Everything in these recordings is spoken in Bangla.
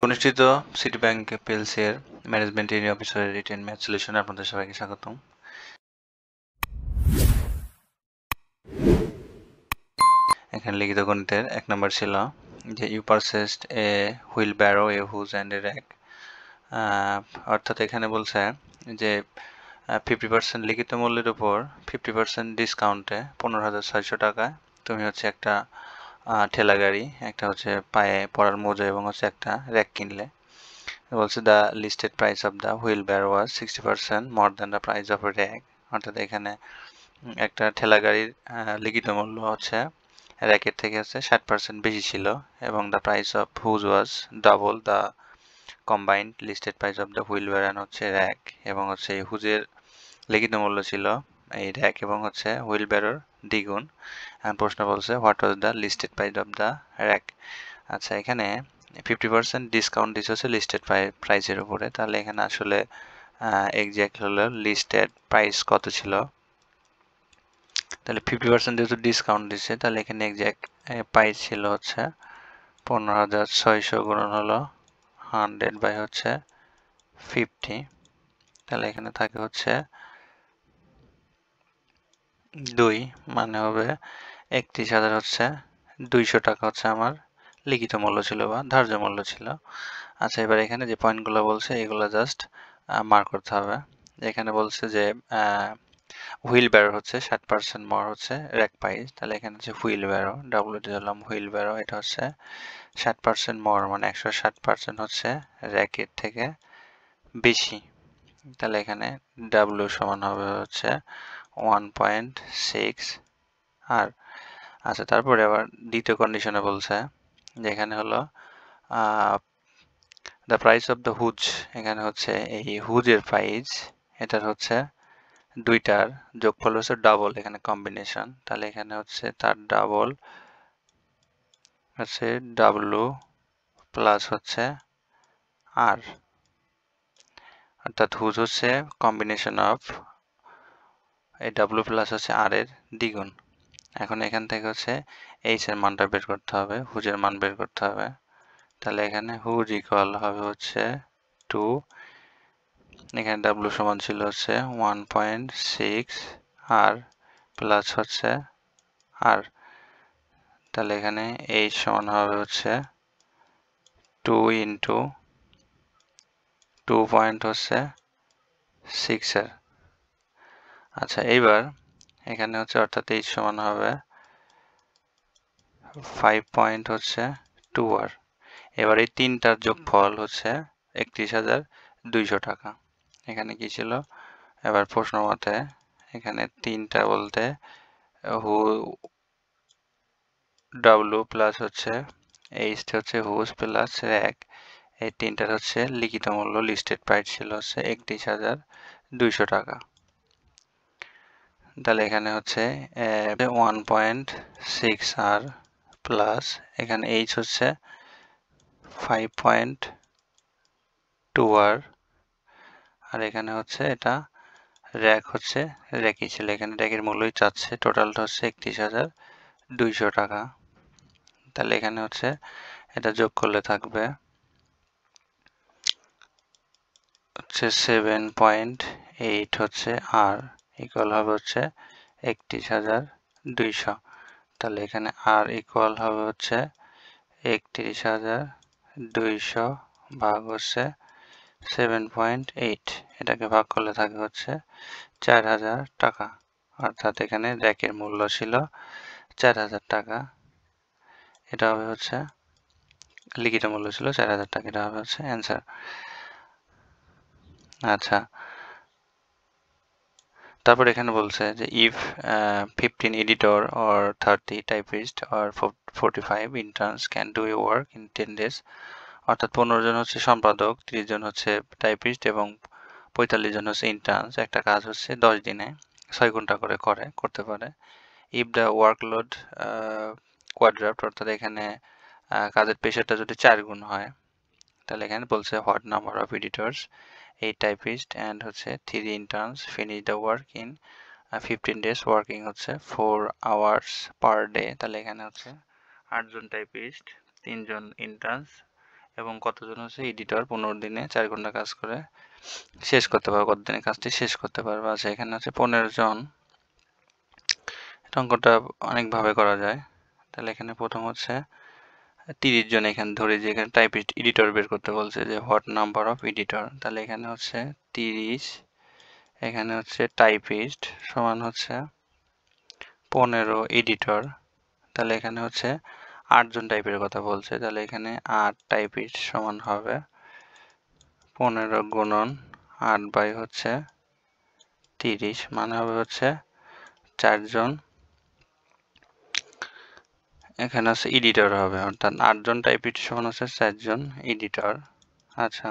অনুষ্ঠিত সিটি ব্যাংক পিএলসি এর ম্যানেজমেন্ট ট্রেনিং অফিসারের রিটেন ম্যাথ সলিউশনে আপনাদের সবাইকে স্বাগতম। এখানে লিখিত গণিতের 1 নম্বর ছিল যে you purchased a wheelbarrow, a hose and a rack. অর্থাৎ এখানে বলছে যে 50% লিখিত মূল্যের উপর 50% ডিসকাউন্টে 15,600 টাকায় তুমি হচ্ছে একটা ঠেলা গাড়ি, একটা হচ্ছে পায়ে পরার মোজা এবং হচ্ছে একটা র্যাক কিনলে। বলছে the listed price of the wheelbarrow was 60% more than the price of a rack. অর্থাৎ এখানে একটা ঠেলা গাড়ির লিখিত মূল্য হচ্ছে র্যাকের থেকে হচ্ছে 60% বেশি ছিল এবং the price of hose was double the combined listed price of the wheelbarrow and হচ্ছে র্যাক। এবং হচ্ছে এই হুজের লিখিত মূল্য ছিল এই র্যাক এবং হচ্ছে হুইল বেয়ারের দ্বিগুণ। প্রশ্ন বলছে what was the listed price of the rack. আচ্ছা, এখানে 50% ডিসকাউন্ট দিচ্ছে হচ্ছে লিস্টেড প্রাইসের উপরে, তাহলে এখানে আসলে এক্সাক্ট হলো লিস্টেড প্রাইস কত ছিল। তাহলে 50% যেহেতু ডিসকাউন্ট দিচ্ছে, তাহলে এখানে এক্সাক্ট প্রাইস ছিল হচ্ছে 15,600 গুণন হলো 100 বাই হচ্ছে 50। তাহলে এখানে থাকে হচ্ছে 2, মানে হবে 31,000 হচ্ছে 200 টাকা হচ্ছে আমার লিখিত মূল্য ছিল বা ধার্য মূল্য ছিল। আচ্ছা, এবার এখানে যে পয়েন্টগুলো বলছে এগুলো জাস্ট মার্ক করতে হবে। এখানে বলছে যে হুইল ব্যারো হচ্ছে 60% মর হচ্ছে র্যাক প্রাইস, তাহলে এখানে হচ্ছে হুইল ব্যারো, ডাব্লিউটি দিলাম হুইল ব্যারো, এটা হচ্ছে 60% মর মানে 160% হচ্ছে র্যাকের থেকে বেশি। তাহলে এখানে ডাব্লিউ সমান হবে হচ্ছে 1.6 আর। আচ্ছা, তারপরে আবার দ্বিতীয় কন্ডিশনে বলছে যে এখানে হলো the price of the hose, এখানে হচ্ছে এই হুজের প্রাইস, এটার হচ্ছে দুইটার যোগফল হচ্ছে ডাবল, এখানে কম্বিনেশন, তাহলে এখানে হচ্ছে তার ডাবল হচ্ছে ডাব্লু প্লাস হচ্ছে আর, অর্থাৎ হুজ হচ্ছে কম্বিনেশন অফ এই ডাব্লু প্লাস হচ্ছে আর এর দ্বিগুণ। এখন এখান থেকে হচ্ছে এইচ এর মানটা বের করতে হবে, হুজের মান বের করতে হবে। তাহলে এখানে হুজ ইকুয়াল হবে হচ্ছে 2, এখানে ডাব্লু সমান ছিল হচ্ছে 1.6 আর প্লাস হচ্ছে আর, তাহলে এখানে এইচ সমান হবে হচ্ছে 2 ইন্টু 2 পয়েন্ট হচ্ছে 6 এর। আচ্ছা, এইবার এখানে হচ্ছে অর্থাৎ এইচ সমান হবে 5 পয়েন্ট হচ্ছে 2 আর। এবার এই তিনটার যোগফল হচ্ছে 31,200 টাকা। এখানে কি ছিল, এবার প্রশ্ন মতে এখানে তিনটা বলতে হু ডাব্লু প্লাস হচ্ছে এইচ হচ্ছে হুজ প্লাস র্যাক, এই তিনটার হচ্ছে লিখিত মূল্য লিস্টেড প্রাইস ছিল হচ্ছে 31,200 টাকা। তাহলে এখানে হচ্ছে 1.6 আর প্লাস এখানে এইচ হচ্ছে 5.2 আর, আর এখানে হচ্ছে এটা র্যাক হচ্ছে র্যাকই ছিল, এখানে র্যাকের মূল্যই চাচ্ছে, টোটালটা হচ্ছে 31,200 টাকা। তাহলে এখানে হচ্ছে এটা যোগ করলে থাকবে হচ্ছে 7.8 হচ্ছে আর ইকুয়াল হবে হচ্ছে 31,200। তাহলে এখানে আর ইকুয়াল হবে হচ্ছে 31,200 ভাগ হচ্ছে 7.8, এটাকে ভাগ করলে থাকে হচ্ছে 4,000 টাকা। অর্থাৎ এখানে র্যাকের মূল্য ছিল 4,000 টাকা, এটা হবে হচ্ছে লিখিত মূল্য ছিল 4,000 টাকা, এটা হবে হচ্ছে অ্যান্সার। আচ্ছা, তারপর এখানে বলছে যে if 15 editor or 30 typist or 45 interns can do a work in 10 days, অর্থাৎ 15 জন হচ্ছে সম্পাদক, 30 জন হচ্ছে টাইপিস্ট এবং 45 জন হচ্ছে ইন্টার্নস একটা কাজ হচ্ছে 10 দিনে 6 ঘন্টা করে করতে পারে। ইফ দ্য ওয়ার্কলোড কোয়াড্রাপ্ট, অর্থাৎ এখানে কাজের প্রেশারটা যদি 4 গুণ হয়, তাহলে এখানে বলছে what number of editors, 8 typist and হচ্ছে 3 interns finish the work in 15 days working হচ্ছে 4 hours পার ডে। তাহলে এখানে হচ্ছে 8 জন টাইপিস্ট, 3 জন ইন্টার্নস এবং কতজন হচ্ছে এডিটর 15 দিনে 4 ঘন্টা কাজ করে শেষ করতে পারবে, কতদিনে কাজটি শেষ করতে পারবে। আচ্ছা এখানে হচ্ছে 15 জন, অঙ্কটা অনেকভাবে করা যায়। তাহলে এখানে প্রথম হচ্ছে 30 জন, এখানে ধরে যে এখানে টাইপিস্ট এডিটর বের করতে বলছে যে হোয়াট নাম্বার অফ এডিটর, তাহলে এখানে হচ্ছে 30, এখানে হচ্ছে টাইপিস্ট সমান হচ্ছে 15 এডিটর, তাহলে এখানে হচ্ছে 8 জন টাইপের কথা বলছে, তাহলে এখানে 8 টাইপিস্ট সমান হবে 15 গুণন 8 বাই হচ্ছে 30, মানে হবে হচ্ছে 4 জন। এখানে হচ্ছে এডিটর হবে, অর্থাৎ 8 জন টাইপিস্ট সমান হচ্ছে 4 জন এডিটর। আচ্ছা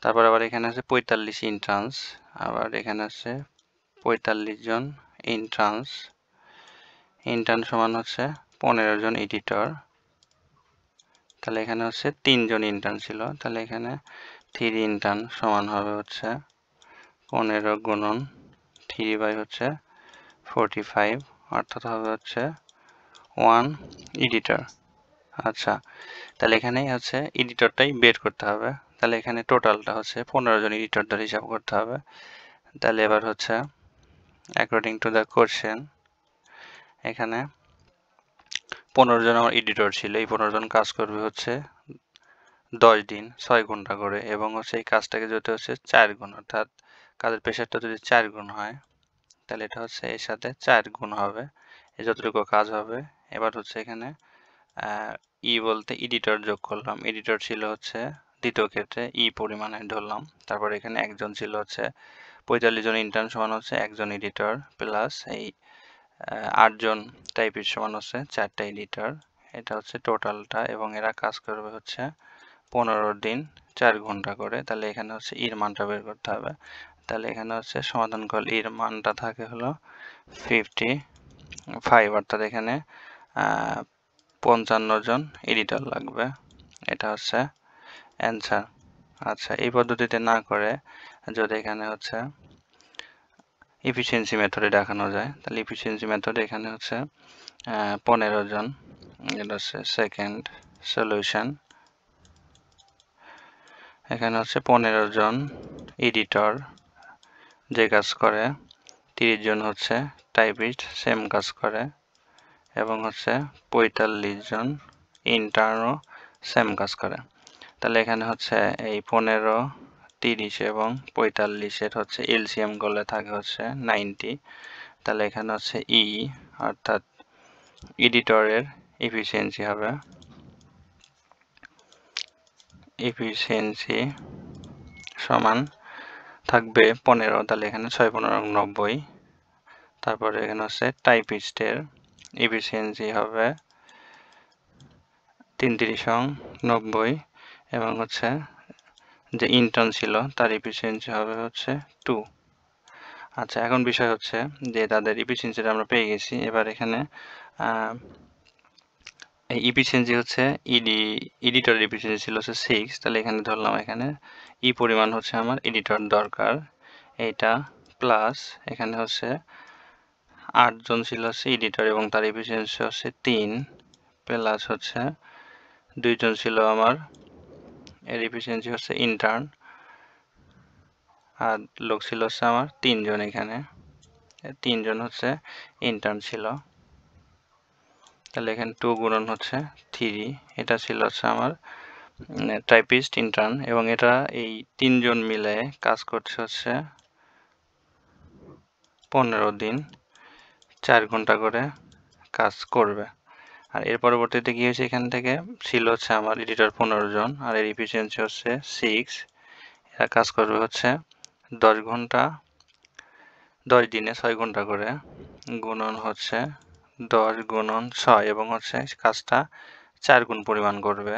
তারপর আবার এখানে আছে 45 ইন্ট্রান্স, আবার এখানে আছে 45 জন ইন্টার্ন সমান হচ্ছে 15 জন এডিটর, তাহলে এখানে হচ্ছে 3 জন ইন্টার্ন ছিল, তাহলে এখানে 3 ইন্টার্ন সমান হবে হচ্ছে 15 গুণন 3 বাই হচ্ছে 45, অর্থাৎ হবে হচ্ছে 1 এডিটর। আচ্ছা তাহলে এখানেই হচ্ছে এডিটরটাই বের করতে হবে, তাহলে এখানে টোটালটা হচ্ছে 15 জন এডিটর ধরে হিসাব করতে হবে। তাহলে এবার হচ্ছে অ্যাকর্ডিং টু দ্য কোশ্চেন এখানে 15 জন আমার এডিটর ছিল, এই 15 জন কাজ করবে হচ্ছে 10 দিন 6 ঘন্টা করে, এবং হচ্ছে এই কাজটাকে যদি হচ্ছে 4 গুণ, অর্থাৎ কাজের প্রেশারটা যদি 4 গুণ হয় তাহলে এটা হচ্ছে এর সাথে 4 গুণ হবে, এই যতটুকু কাজ হবে। এবার হচ্ছে এখানে বলতে এডিটর যোগ করলাম, এডিটর ছিল হচ্ছে দ্বিতীয় ক্ষেত্রে পরিমাণে ধরলাম, তারপর এখানে একজন ছিল হচ্ছে 45 জন ইন্টার্ন সমান হচ্ছে একজন এডিটর, প্লাস এই 8 জন টাইপিস্ট সমান হচ্ছে 4টা এডিটর, এটা হচ্ছে টোটালটা, এবং এরা কাজ করবে হচ্ছে 15 দিন 4 ঘন্টা করে। তাহলে এখানে হচ্ছে এর মানটা বের করতে হবে, তাহলে এখানে হচ্ছে সমাধান করলে এর মানটা থাকে হলো 55, অর্থাৎ এখানে 55 জন এডিটর লাগবে, এটা হচ্ছে অ্যান্সার। আচ্ছা এই পদ্ধতিতে না করে যদি এখানে হচ্ছে এফিসিয়েন্সি মেথডে দেখানো যায়, তাহলে এফিসিয়েন্সি মেথডে এখানে হচ্ছে 15 জন, এটা হচ্ছে সেকেন্ড সলিউশন। এখানে হচ্ছে 15 জন এডিটর যে কাজ করে, 30 জন হচ্ছে টাইপিস্ট সেম কাজ করে, এবং হচ্ছে 45 জন ইন্টার্নও সেম কাজ করে। তাহলে এখানে হচ্ছে এই 15, 30 এবং 45-এর হচ্ছে এলসিএম করলে থাকে হচ্ছে 90, তাহলে এখানে হচ্ছে অর্থাৎ এডিটরের এফিসিয়েন্সি হবে সমান থাকবে 15, তাহলে এখানে 6×15 90, তারপরে এখানে হচ্ছে টাইপিস্টের এফিসিয়েন্সি হবে 3×90, এবং হচ্ছে যে ইন্টার্ন ছিল তার এফিসিয়েন্সি হবে হচ্ছে 2। আচ্ছা এখন বিষয় হচ্ছে যে তাদের এফিসিয়েন্সিটা আমরা পেয়ে গেছি, এবার এখানে এই এফিসিয়েন্সি হচ্ছে এডিটর এফিসিয়েন্সি ছিল হচ্ছে 6, তাহলে এখানে ধরলাম এখানে পরিমাণ হচ্ছে আমার এডিটর দরকার এইটা, প্লাস এখানে হচ্ছে 8 জন ছিল হচ্ছে এডিটর এবং তার এফিসিয়েন্সি হচ্ছে 3, প্লাস হচ্ছে 2 জন ছিল আমার এর এফিসিয়েন্সি হচ্ছে ইন্টার্ন, আর লোক ছিল হচ্ছে আমার 3 জন, এখানে 3 জন হচ্ছে ইন্টার্ন ছিল, তাহলে এখানে 2 গুণন হচ্ছে 3, এটা ছিল হচ্ছে আমার টাইপিস্ট ইন্টার্ন, এবং এটা এই 3 জন মিলে কাজ করছে হচ্ছে 15 দিন 4 ঘন্টা করে কাজ করবে। আর এর পরবর্তীতে কি হয়েছে, এখান থেকে ছিল হচ্ছে আমার এডিটর 15 জন আর এর এফিসিয়েন্সি হচ্ছে 6, এরা কাজ করবে হচ্ছে 10 ঘন্টা 10 দিনে 6 ঘন্টা করে, গুণন হচ্ছে 10 গুণন 6, এবং হচ্ছে কাজটা 4 গুণ পরিমাণ করবে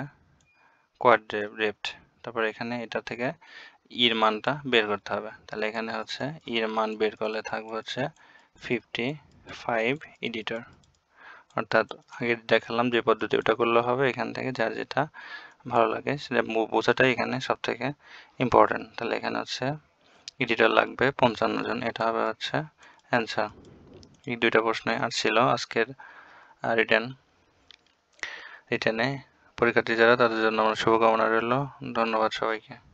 কোয়াড্রেপ্ট। তারপর এখানে এটা থেকে এর মানটা বের করতে হবে, তাহলে এখানে হচ্ছে এর মান বের করলে থাকবে হচ্ছে 55 এডিটর, অর্থাৎ আগে দেখালাম যে পদ্ধতি ওটা করলে হবে, এখান থেকে যার যেটা ভালো লাগে সেটা বোঝাটাই এখানে সব থেকে ইম্পর্টেন্ট। তাহলে এখানে হচ্ছে এডিটর লাগবে 55 জন, এটা হবে হচ্ছে অ্যান্সার। এই দুইটা প্রশ্নই আর ছিল আজকের রিটেনে পরীক্ষার্থী যারা তাদের জন্য আমার শুভকামনা রইল। ধন্যবাদ সবাইকে।